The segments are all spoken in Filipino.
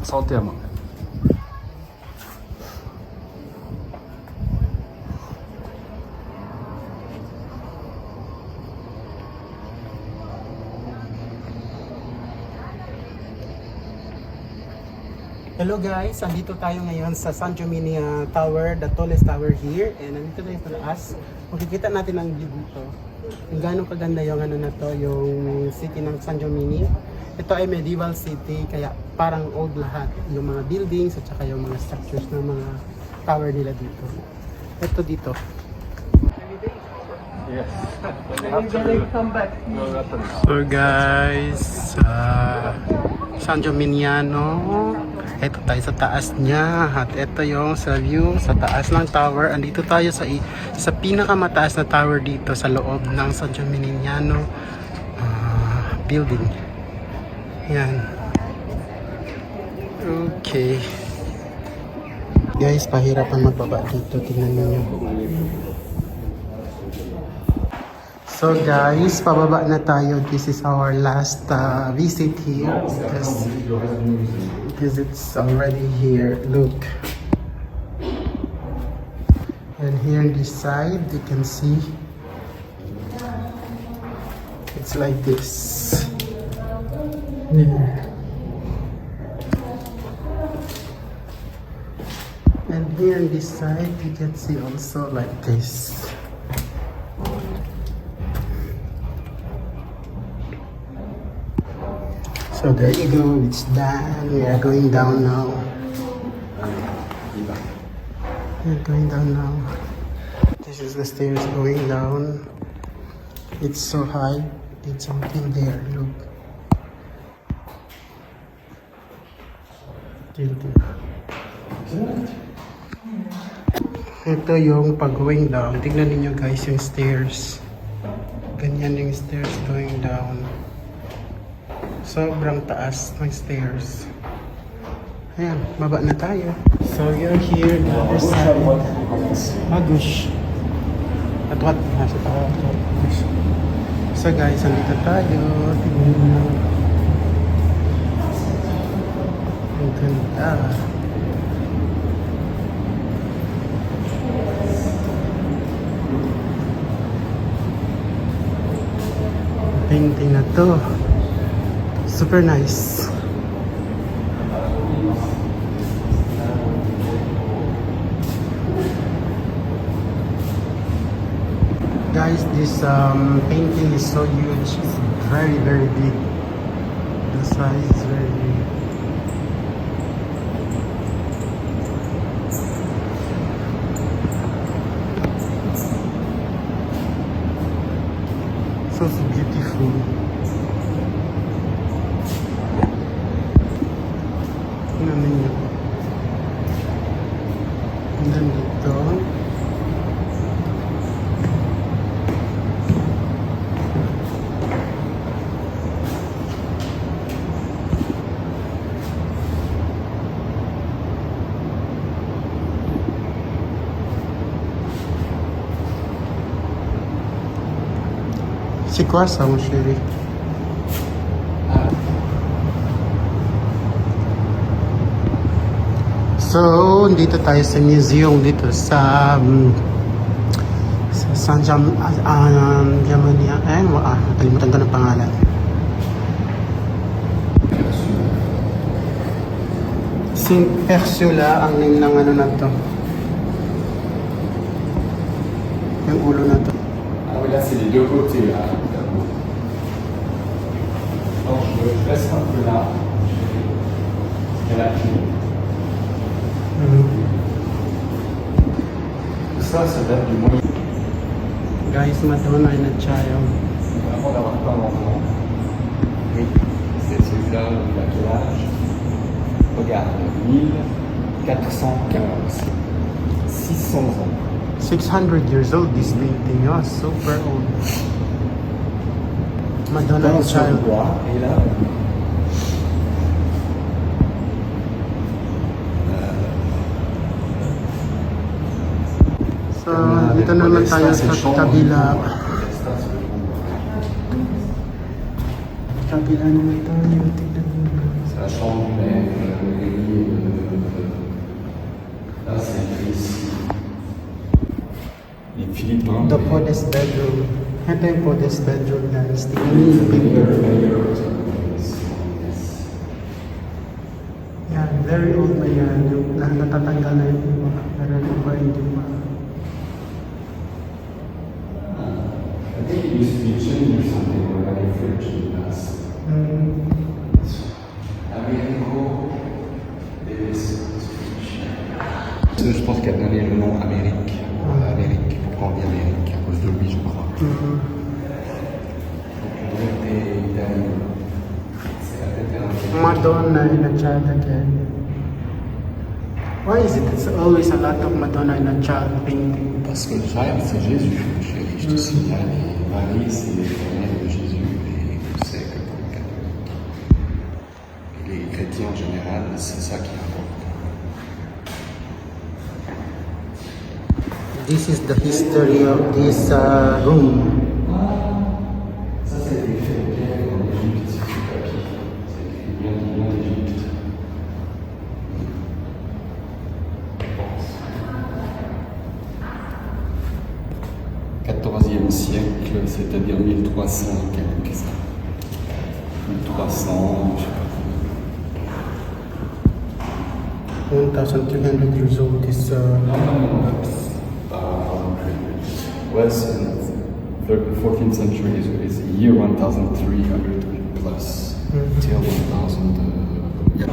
Sa enterrement. Hello guys, andito tayo ngayon sa San Giovanni Tower, the tallest tower here. And nandito tayo sa taas. Makikita natin ang view dito. Kung gaano kaganda yung ano na to, yung city ng San Giovanni. Ito ay medieval city, kaya parang old lahat. Yung mga buildings at saka yung mga structures ng mga tower nila dito. Ito dito. Yes. So guys, San Gimignano. Ito tayo sa taas niya at ito yung sa view sa taas ng tower. Andito tayo sa pinakamataas na tower dito sa loob ng San Gimignano building. Yan. Okay. Guys, pahirapan magbaba dito. Tingnan niyo. So guys, pababa na tayo. This is our last visit here because it's already here. Look. And here on this side, you can see it's like this. And here on this side, you can see also like this. So there you go, it's done. We are going down now. We're going down now. This is the stairs going down. It's so high. It's something there, look. Till there. Ito yung pag-going down. Tingnan niyo guys yung stairs. Ganyan yung stairs going down. Sobrang taas ng stairs. Ayan, baba na tayo. So you're here the other side. Magush. At what? Nasa tawa. So guys, andito tayo. Tingnan nyo. Ang ganda. Painting na to. Super nice. Guys, this painting is so huge. It's very, very big. The size is very big. So beautiful. Tingnan ninyo. And then dito. C'est quoi ça, mon chéri? So, dito tayo sa museum dito sa San Giovanni. Kalimutan ko ng pangalan. Saint Ursula ang name ng ano na to. Yung ulo na to. Ah oui, là c'est les deux côtés. Là. Donc je reste un peu là. Et là, ça date du moyen. Guys, Madonna in a child. Vraiment d'avoir pas d'enfant. Oui, c'est celui-là, il a quel âge? Regarde, 1415. 600 ans. 600 years old, this painting. Oh, super old. Madonna in a child. Et là, So, dito naman tayo sa kabila. Kabila naman tayo. Tignan mo. c'est la chambre humaine. the podest bedroom. Ito yung podest bedroom guys. Tingnan niyo yung picture. Yan, very old na yan. Yung natatanggal na yung iba. Pero yung iba hindi pa. I think it used to be changing or something, or like a fridge in the past. Américo, je pense qu'elle a donné le nom Amérique. Amérique, pourquoi on dit Amérique? À cause de lui, je crois. Donc, Madonna in a child again. Why is it it's always a lot of Madonna in a child painting? Parce que le rêve, c'est Jésus, chérie, je te signale. Et Marie, c'est la mère de Jésus, et on sait que pour les catholiques et les chrétiens en général, c'est ça qui importe. This is the history of this room. Ça, c'est écrit bien en Égypte, c'est du papier. C'est écrit bien d'Égypte. XIVe siècle, c'est-à-dire 1300 et quelques. 1300, je sais pas. 1,300 years old. This Was in the 14th century is year 1300 plus till 1000. Yeah.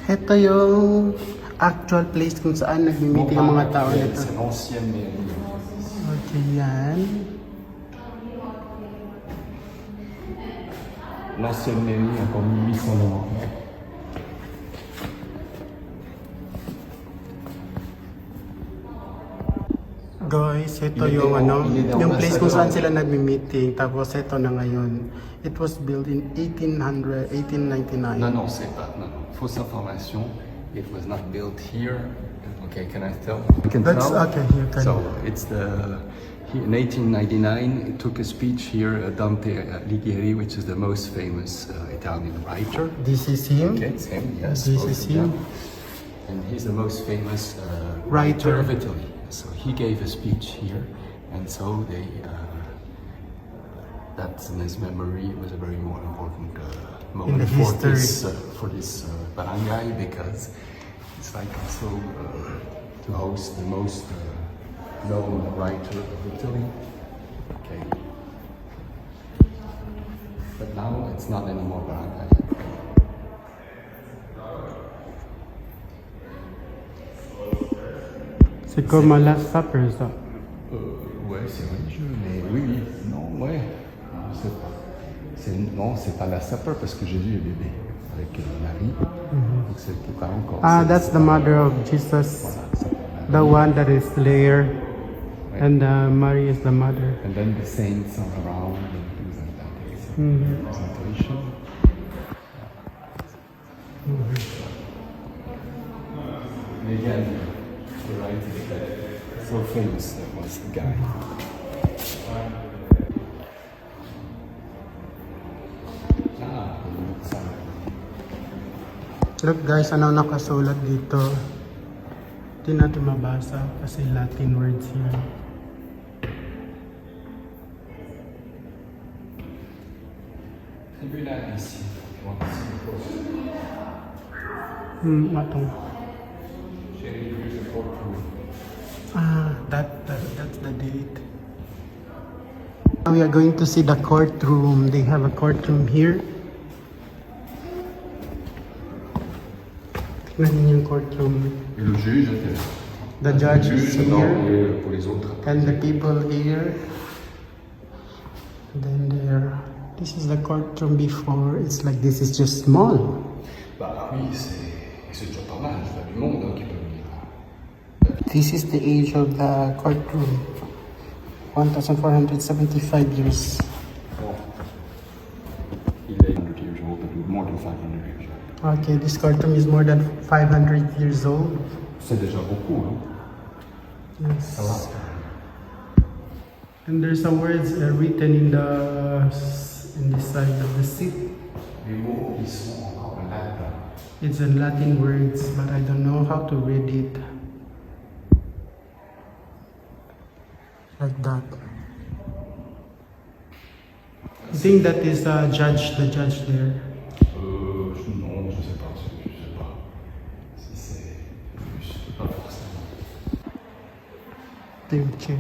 ito yung actual place kung saan nag-meet yung mga tao nito. C'est l'ancienne mairie. Okay, yan. L'ancienne mairie, encore 1890. Guys, ito yung yung place kung saan sila nagmi-meeting. Tapos ito na ngayon. It was built in 1899. Non, non, c'est pas. Non, non. Fausse information. It was not built here. Okay, can I tell? I can That's tell. okay. You can. So it's in 1899. It took a speech here, Dante Alighieri, which is the most famous Italian writer. This is him. Okay, it's him. Yes. This both is of them. him. And he's the most famous Writer. writer of Italy. So he gave a speech here, and so they. That's in his memory. It was a very more important moment the for this barangay, because it's like also to host the most known writer of Italy. Okay. But now it's not anymore barangay. C'est comme à Last Supper, ça. Ouais, c'est religieux, mais oui, oui, non, ouais, je sais pas. Non, c'est pas la supper parce que Jésus est bébé avec Marie. Donc c'est pas encore. Ah, that's the mother of Jesus. The one that is there. And Mary is the mother. And then the saints are around and things like that. It's a presentation. And again, you're right, so famous that was the guy. Look guys, ano nakasulat dito? Hindi natin mabasa kasi Latin words yan. Tribunal ici. Matong. Here's a courtroom. Ah, that's the date. Now we are going to see the courtroom. They have a courtroom here. Tingnan niyo yung courtroom. Et le juge était là. The judge is here. Et pour les autres. And the people here. And then there. This is the courtroom before. It's like this is just small. Bah oui, c'est déjà pas mal. Il y a du monde qui peut venir. This is the age of the courtroom. 1475 years. Bon, Okay, this cartoon is more than 500 years old. C'est déjà beaucoup, hein? Yes. Ça va. And there's some words written in the side of the seat. Les mots, ils sont encore en latin. It's in Latin words, but I don't know how to read it. Like that. I think that is the judge there. Non, je sais pas. Je sais pas. Si c'est plus, pas forcément. Thank you.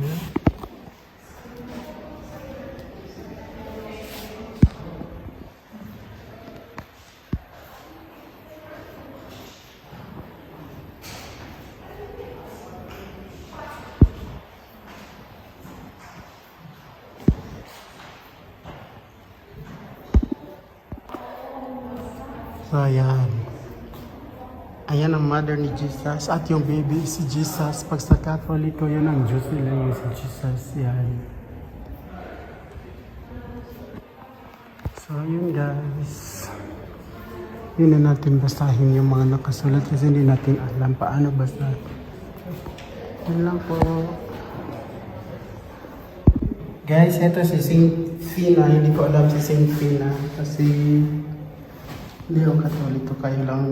So, ayan. Ayan ang mother ni Jesus at yung baby si Jesus. Pag sa Katoliko, yun ang Diyos nila yung si Jesus. Yan. So, yun guys. Yun na natin basahin yung mga nakasulat kasi hindi natin alam paano basa. Yun lang po. Guys, ito si Saint Fina. Hindi ko alam si Saint Fina kasi hindi ako Katoliko, kayo lang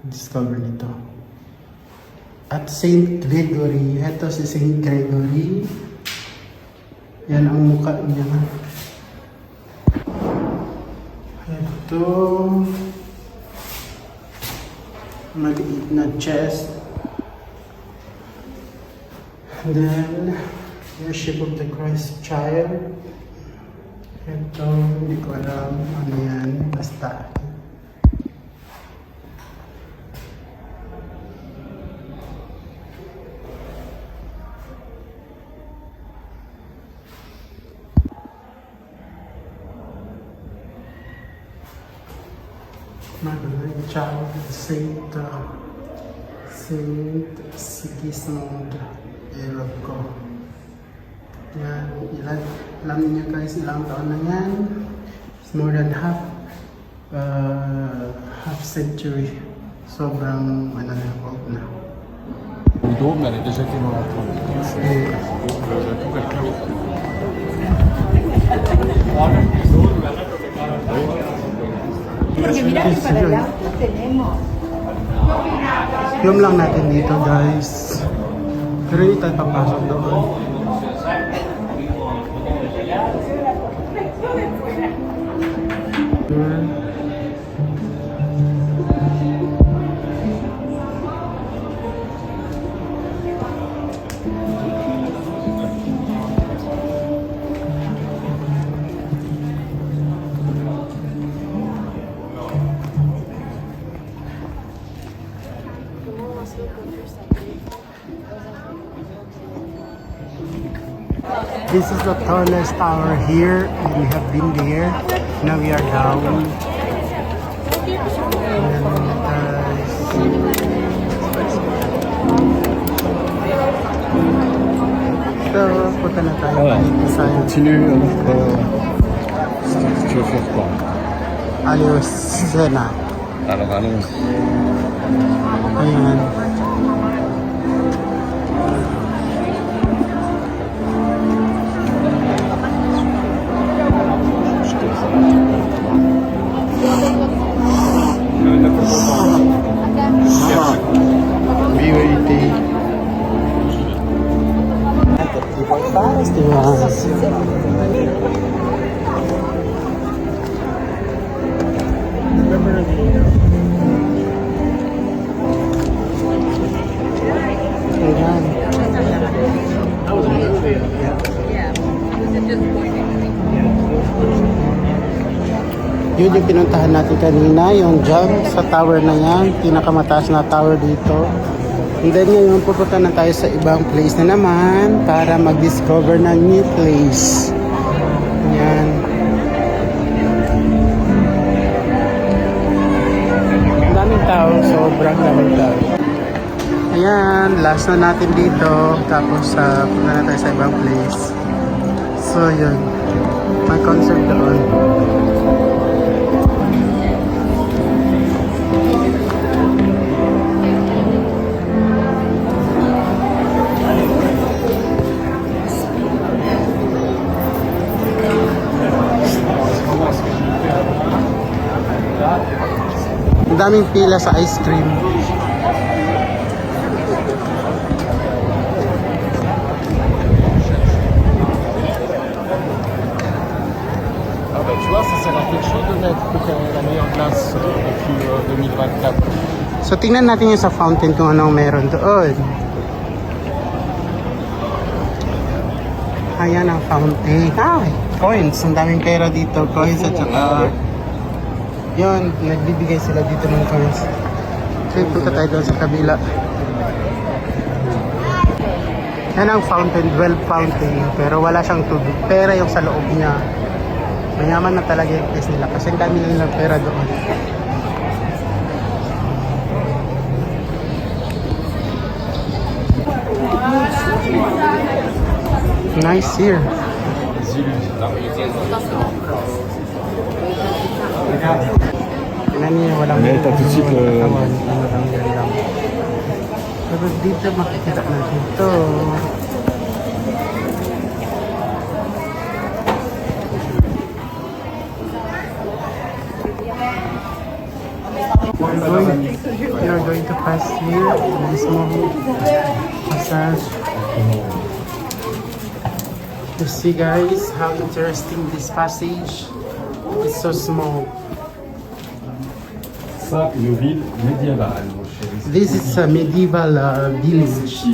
discover nito. At Saint Gregory, ito si Saint Gregory. Yan ang mukha niya. Ito, maliit na chest. And then, Worship of the Christ Child. Ito, hindi ko alam ano yan, basta. Mother Child, Saint Sigismund Eroko. Yan, alam niyo guys, ilang taon na yan. It's more than half century. Sobrang old na. Le dôme, elle est déjà été dans la tombe. La tour est très haute. Porque mira que para allá tenemos. Film lang natin dito guys. Pero hindi tayo papasok doon. This is the tallest tower here, and we have been there. Now we are down. And guys, so, punta na tayo. Continue tu veux faire quoi? Alios Sena. Alors allons. Ayan. Beauty. Yun yung pinuntahan natin kanina, yung jump sa tower na yan, pinakamataas na tower dito. And then ngayon pupunta na tayo sa ibang place na naman para mag-discover ng new place. Yan. Ang daming tao, sobrang daming tao. Ayan, last na natin dito. Tapos punta na tayo sa ibang place. So yun, may concert doon. daming pila sa ice cream. Ah bah tu vois, ça sert à quelque chose de mettre pour la meilleure glace depuis 2024. So tingnan natin yung sa fountain kung anong meron doon. Ayan ang fountain. Ay, coins. Ang daming pera dito. Coins at saka yun, nagbibigay sila dito ng coins. So punta tayo doon sa kabila. Yan ang fountain, 12 fountain. Pero wala siyang tubig. Pera yung sa loob niya. Mayaman na talaga yung place nila kasi ang dami na nilang pera doon. Nice here. Tingnan niyo, walang Mais t'as tout de suite le- katawan. Ano lang yan lang. Pero dito makikita natin ito. You're going to pass here. This small passage. You see guys how interesting this passage. It's so small. Ça, une ville médiévale, mon chéri. This is a medieval village.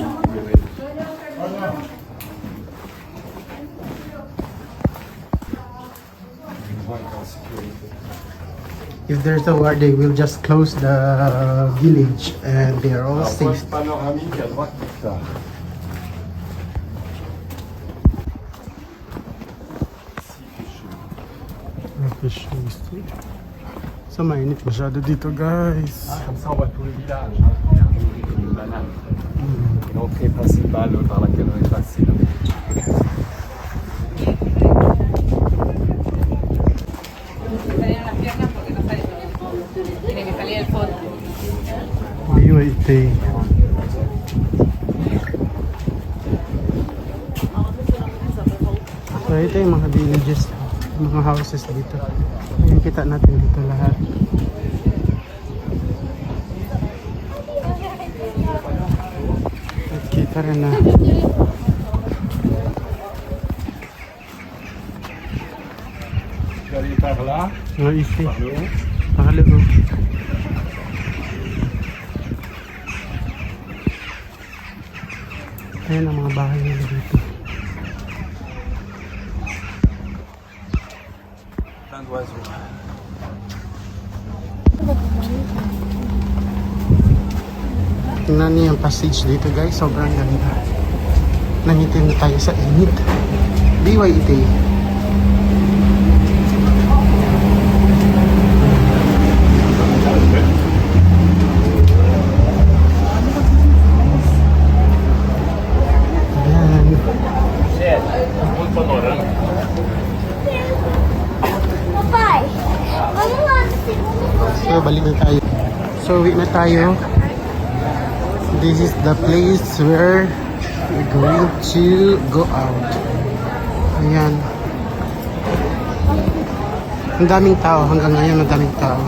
If there's a war, they will just close the village and they are all safe. Panoramique à droite, ça. So mainit masyado dito guys. Comme ça, on voit tout le village. Une banane. L'entrée principale par laquelle on est passé. Là. Salieron las piernas porque no sale. Tiene que salir el fondo. BYT. So ito yung mga villages, mga houses dito. Ayan, kita natin dito lahat. At kita rin na. Je vais aller par là, Mga isi. par le haut. Pakaligo. Ayan ang mga bahay nila dito. Plein d'oiseaux. Tingnan niyo yung passage dito guys, sobrang ganda. Nangitim na tayo sa init. BYT. Panorama. Papai, vamos lá no segundo. So, balik na tayo. So, uwi na tayo. This is the place where we're going to go out. Ayan. Ang daming tao. Hanggang ngayon, ang daming tao.